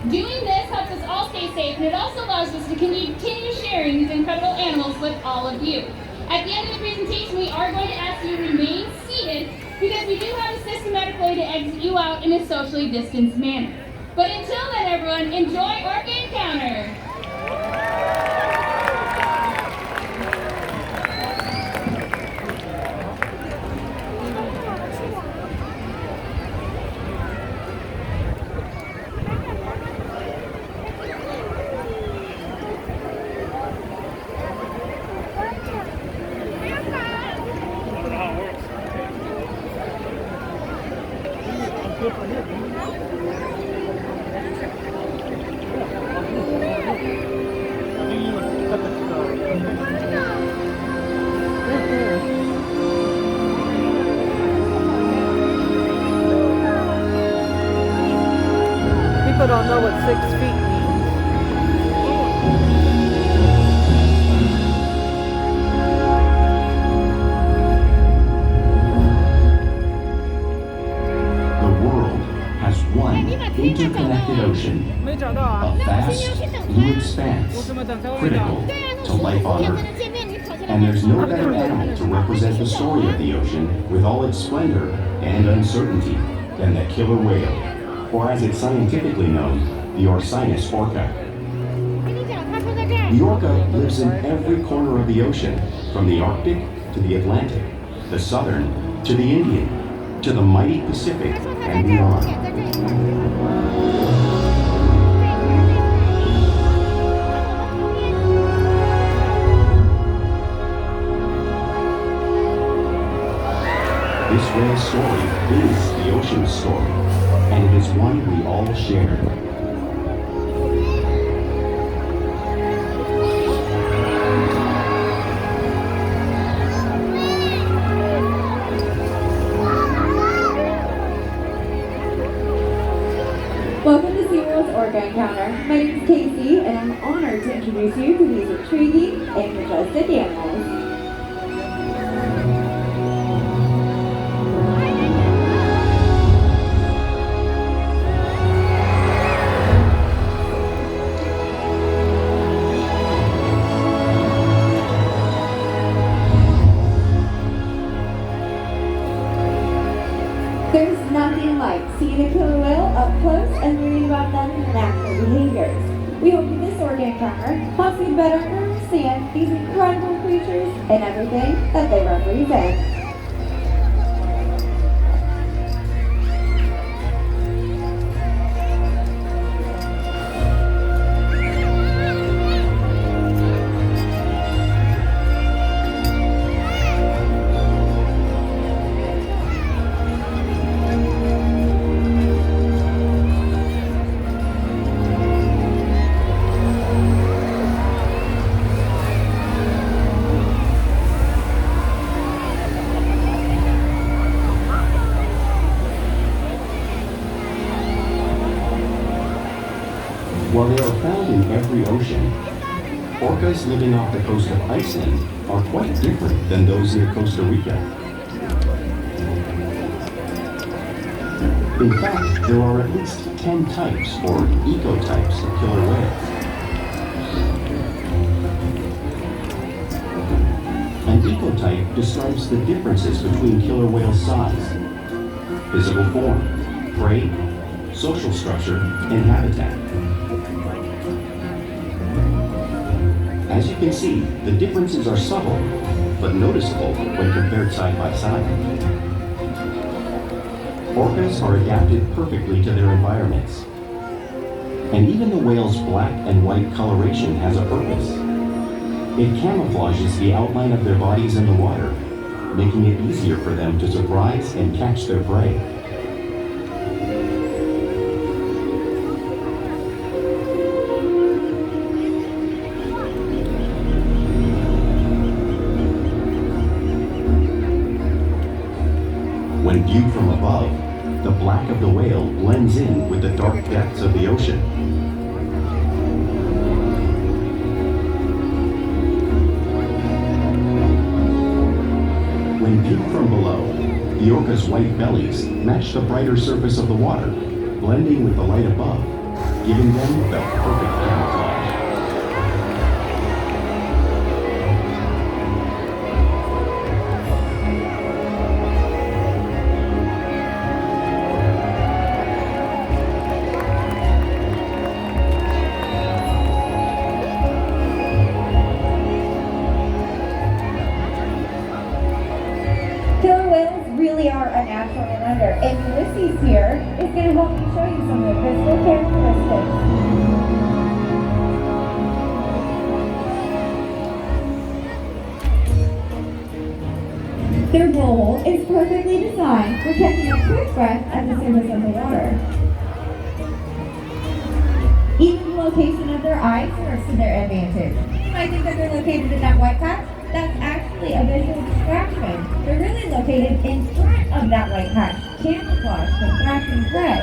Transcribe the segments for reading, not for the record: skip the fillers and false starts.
Doing this helps us all stay safe, and it also allows us to continue sharing these incredible animals with all of you. At the end of the presentation, we are going to ask you to remain seated because we do have a systematic way to exit you out in a socially distanced manner. But until then, everyone, enjoy Orca Encounter! People don't know what 6 feet means. The world has one interconnected ocean, a vast blue expanse critical to life on Earth. And there's no better animal to represent the story of the ocean with all its splendor and uncertainty than the killer whale, or as it's scientifically known, the Orcinus orca. The orca lives in every corner of the ocean, from the Arctic to the Atlantic, the Southern to the Indian, to the mighty Pacific and beyond. This whale's story is the ocean's story, and it is one we all share. Welcome to Seaworld's Orca Encounter. My name is Casey, and I'm honored to introduce you to these intriguing and majestic animals. There's nothing like seeing a killer whale up close and learning about them natural behaviors. We hope that this Orca Encounter helps you better understand these incredible creatures and everything that they represent. While they are found in every ocean, orcas living off the coast of Iceland are quite different than those near Costa Rica. In fact, there are at least 10 types, or ecotypes, of killer whales. An ecotype describes the differences between killer whale size, physical form, prey, social structure, and habitat. As you can see, the differences are subtle, but noticeable when compared side by side. Orcas are adapted perfectly to their environments. And even the whale's black and white coloration has a purpose. It camouflages the outline of their bodies in the water, making it easier for them to surprise and catch their prey. When viewed from above, the black of the whale blends in with the dark depths of the ocean. When viewed from below, the orca's white bellies match the brighter surface of the water, blending with the light above, giving them the perfect camouflage. Killer whales really are a natural wonder, and Ulysses here is going to help me show you some of the physical characteristics. Their bowl is perfectly designed for catching a quick breath at the surface of the water. Even the location of their eyes works to their advantage. You might think that they're located in that white patch. That's actually a visual distraction. They're really located in front of that white patch, camouflage for thrashing prey.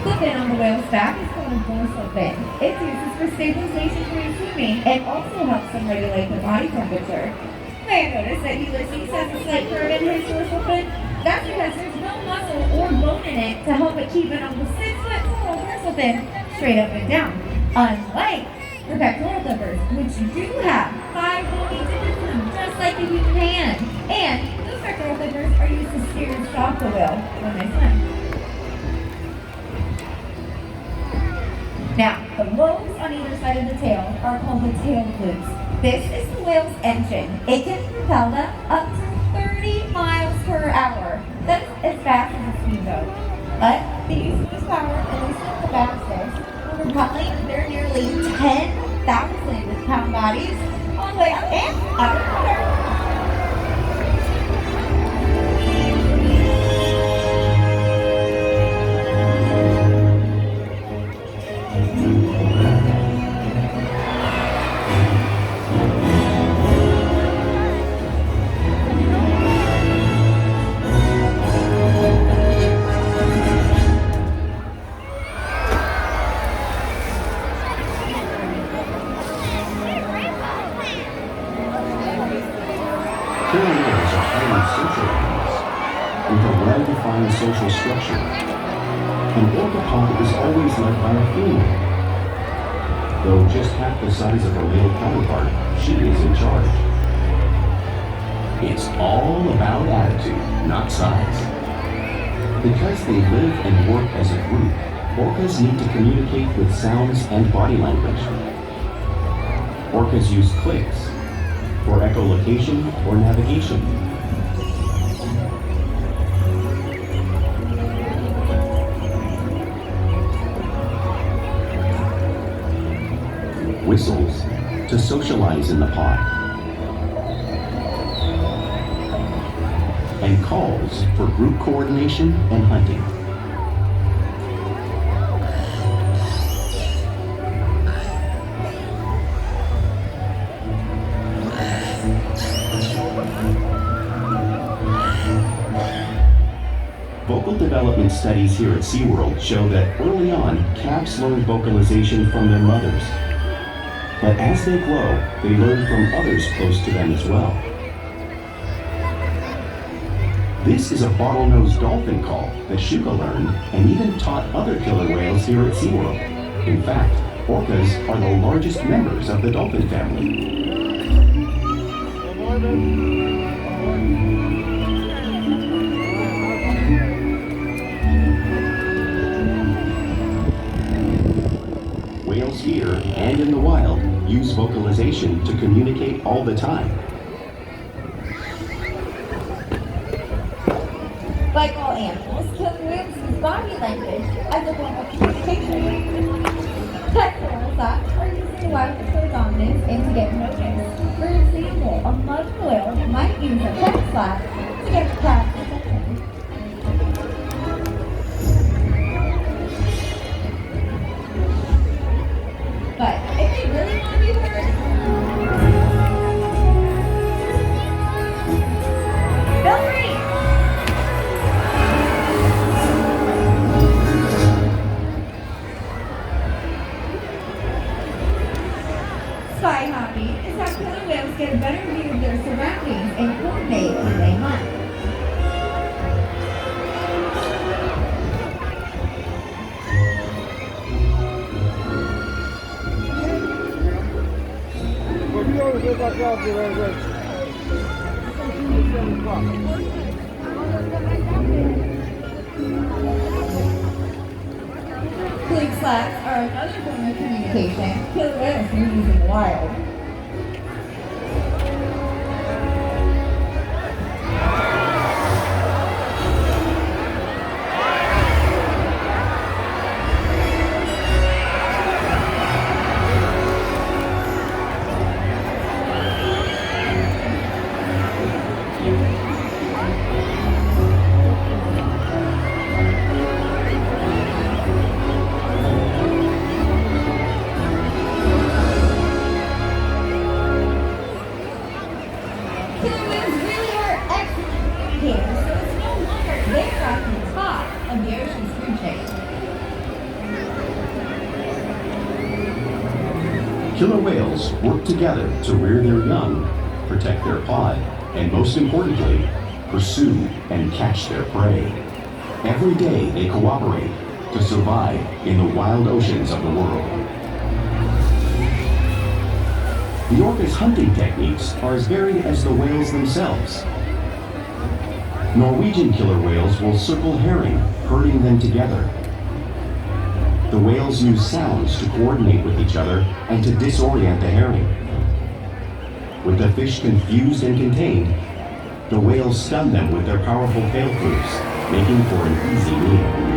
The fin on the whale's back is called a dorsal fin. It's used for stabilization during swimming and also helps them regulate their body temperature. You may have noticed that Ulysses has a slight curve in his dorsal fin. That's because there's no muscle or bone in it to help it keep an almost 6-foot tall dorsal fin straight up and down. Unlike the pectoral flippers, which do have 5 bony digits just like the human hand. And those pectoral flippers are used to steer and stop the whale when they swim. Now, the lobes on either side of the tail are called the tail glutes. This is the whale's engine. It can propel them up to 30 miles per hour. That's as fast as a speedboat. But the use of this power, at least at the fastest, we're propelling their nearly 10,000 pound bodies all the way up and underwater. Killer whales are highly social animals with a well-defined social structure. An orca pod is always led by a female. Though just half the size of her male counterpart, she is in charge. It's all about attitude, not size. Because they live and work as a group, orcas need to communicate with sounds and body language. Orcas use clicks for echolocation or navigation. Whistles to socialize in the pod. And calls for group coordination and hunting. Vocal development studies here at Seaworld show that early on, calves learn vocalization from their mothers. But as they grow, they learn from others close to them as well. This is a bottlenose dolphin call that Shuka learned and even taught other killer whales here at Seaworld. In fact, orcas are the largest members of the dolphin family. Whales here and in the wild use vocalization to communicate all the time. Like all animals, killer whales use body language as a form of communication. Pectoral flaps are used in the wild to show dominance and to get noticed. For example, a mother whale might use a pec flap to get the calf's attention. But if they really want to be heard, feel free. Spy hopping is how killer whales get a better view of their surroundings and coordinate when they hunt. Fleek slats are another form of communication. Killer whales are using wild. Killer whales work together to rear their young, protect their pod, and most importantly, pursue and catch their prey. Every day they cooperate to survive in the wild oceans of the world. The orca's hunting techniques are as varied as the whales themselves. Norwegian killer whales will circle herring, herding them together. The whales use sounds to coordinate with each other and to disorient the herring. With the fish confused and contained, the whales stun them with their powerful tail flukes, making for an easy meal.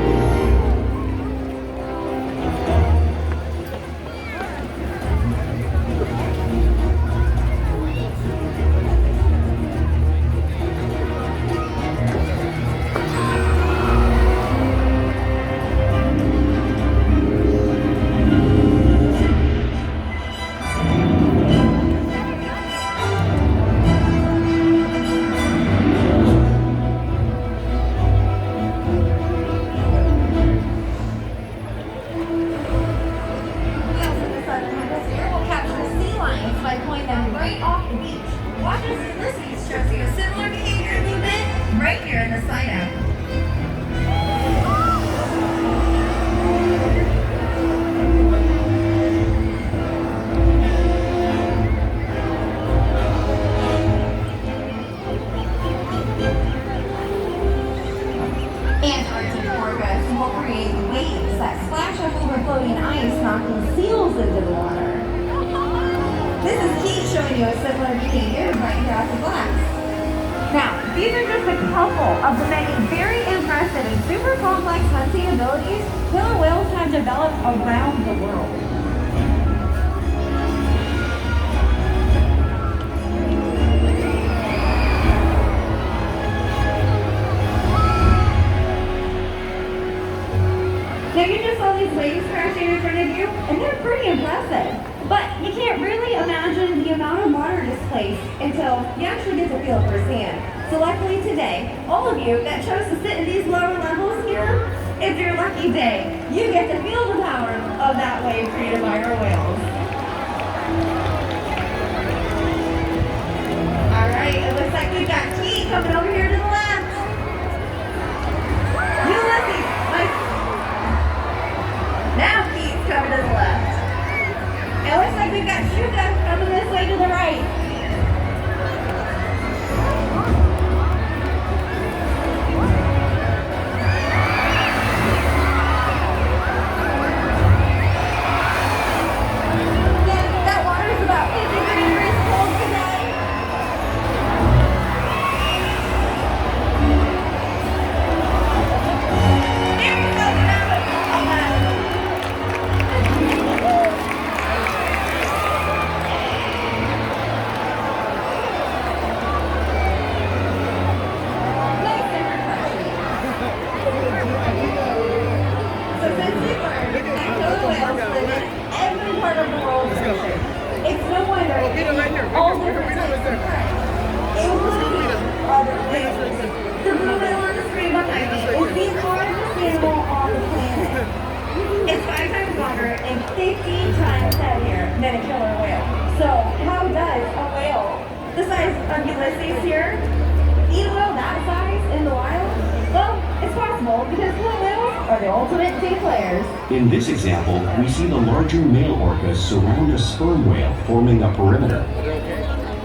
Eat a whale that size in the wild? Well, it's possible because little whales are the ultimate team players. In this example, we see the larger male orcas surround a sperm whale, forming a perimeter,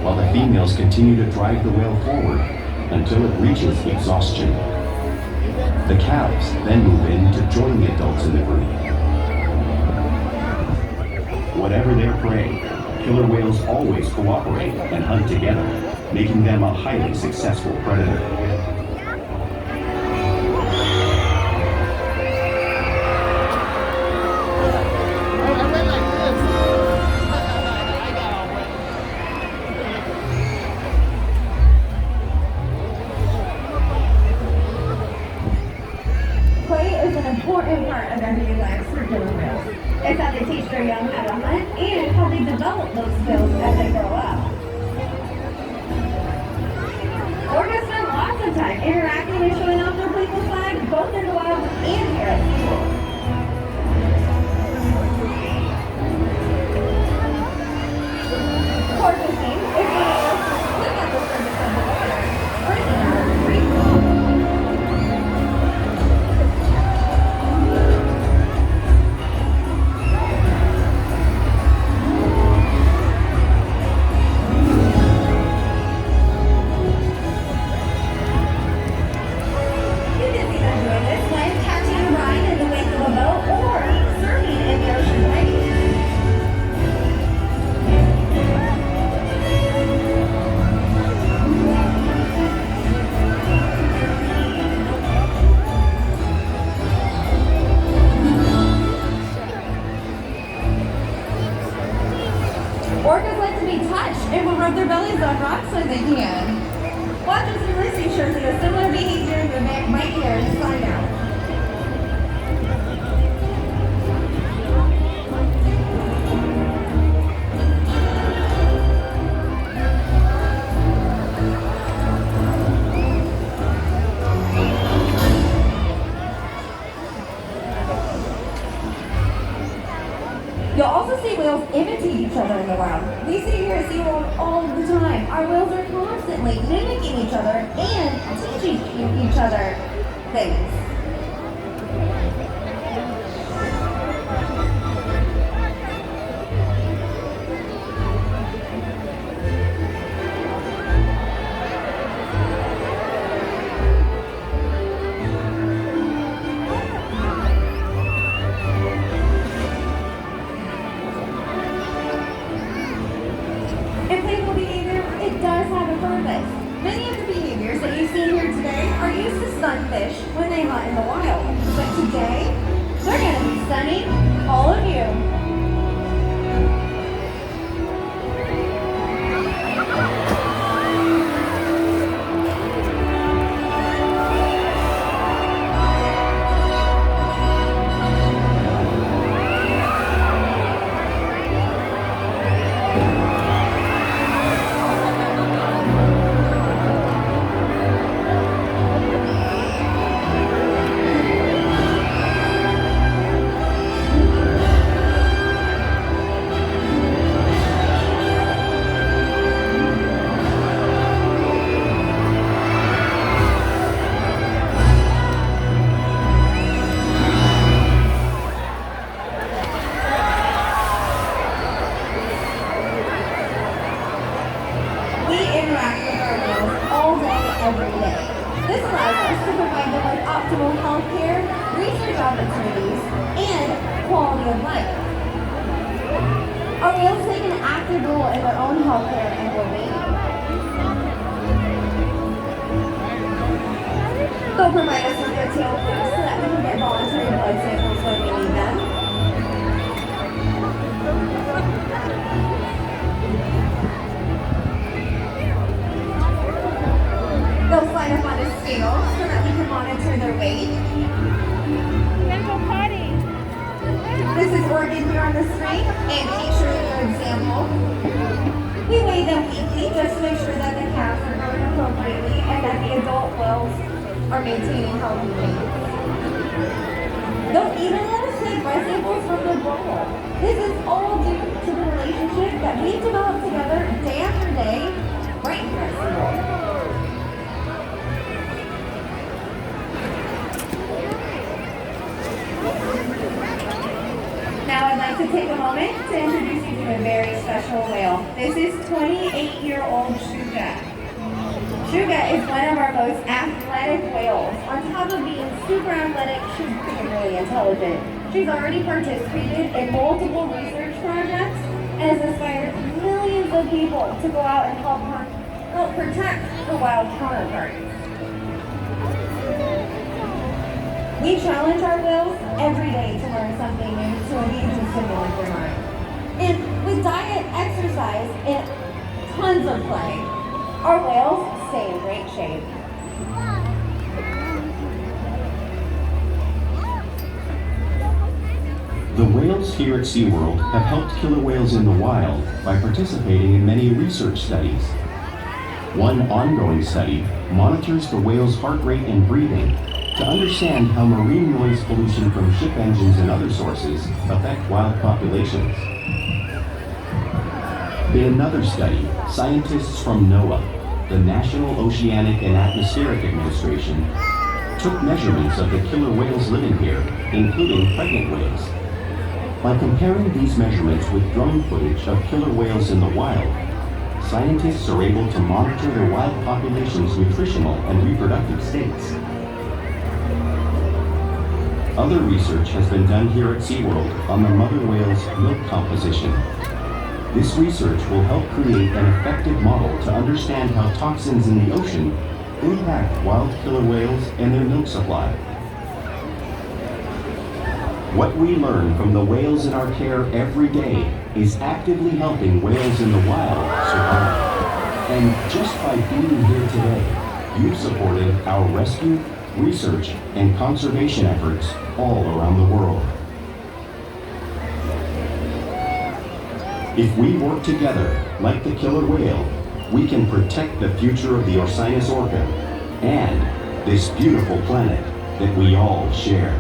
while the females continue to drive the whale forward until it reaches exhaustion. The calves then move in to join the adults in the group. Whatever their prey, killer whales always cooperate and hunt together, making them a highly successful predator. Play is an important part of everyday life for killer whales. It's how they teach their young how to hunt and how they develop those skills as they grow up. Orcas spend lots of time interacting and showing off their playful side, both in the wild and here at Seaworld. Porpoising is one of those that swim at the surface of the water, bringing out a free flow. You can see them doing this by catching a ride in the wake of a boat or surfing in the ocean waves. Orcas like to be touched and will rub their bellies on rocks when they can. Watching some racing shows that a similar behavior in the might hear and find out. You'll also see whales imitate each other in the wild. We see here at Seaworld all the time. Our whales are constantly mimicking each other and teaching each other things. And playful behavior, it does have a purpose. Many of the behaviors that you've seen here today are used to stun fish when they hunt in the wild. But today, they're going to be stunning all of you. We interact with our whales all day, every day. This allows us to provide them with optimal health care, research opportunities, and quality of life. Our whales take an active role in their own health care and well-being. They'll provide us with their tail clips so that we can get voluntary blood samples when we need them. They'll slide up on a scale so that we can monitor their weight. This is Oregon here on the screen, and picture your example. We weigh them weekly just to make sure that the calves are growing appropriately and that the adult whales are maintaining healthy weight. They'll even let us take breast samples from their bowl. This is all due to the relationship that we've developed together day after day, right here at Seaworld. moment to introduce you to a very special whale. This is 28-year-old Shuga. Shuga is one of our most athletic whales. On top of being super athletic, she's being really intelligent. She's already participated in multiple research projects and has inspired millions of people to go out and help protect her wild counterparts. We challenge our whales every day to learn something new to engage and stimulate their mind. And with diet, exercise, and tons of play, our whales stay in great shape. The whales here at Seaworld have helped killer whales in the wild by participating in many research studies. One ongoing study monitors the whale's heart rate and breathing to understand how marine noise pollution from ship engines and other sources affect wild populations. In another study, scientists from NOAA, the National Oceanic and Atmospheric Administration, took measurements of the killer whales living here, including pregnant whales. By comparing these measurements with drone footage of killer whales in the wild, scientists are able to monitor their wild population's nutritional and reproductive states. Other research has been done here at Seaworld on the mother whale's milk composition. This research will help create an effective model to understand how toxins in the ocean impact wild killer whales and their milk supply. What we learn from the whales in our care every day is actively helping whales in the wild survive. And just by being here today, you've supported our rescue, research, and conservation efforts all around the world. If we work together, like the killer whale, we can protect the future of the Orca and this beautiful planet that we all share.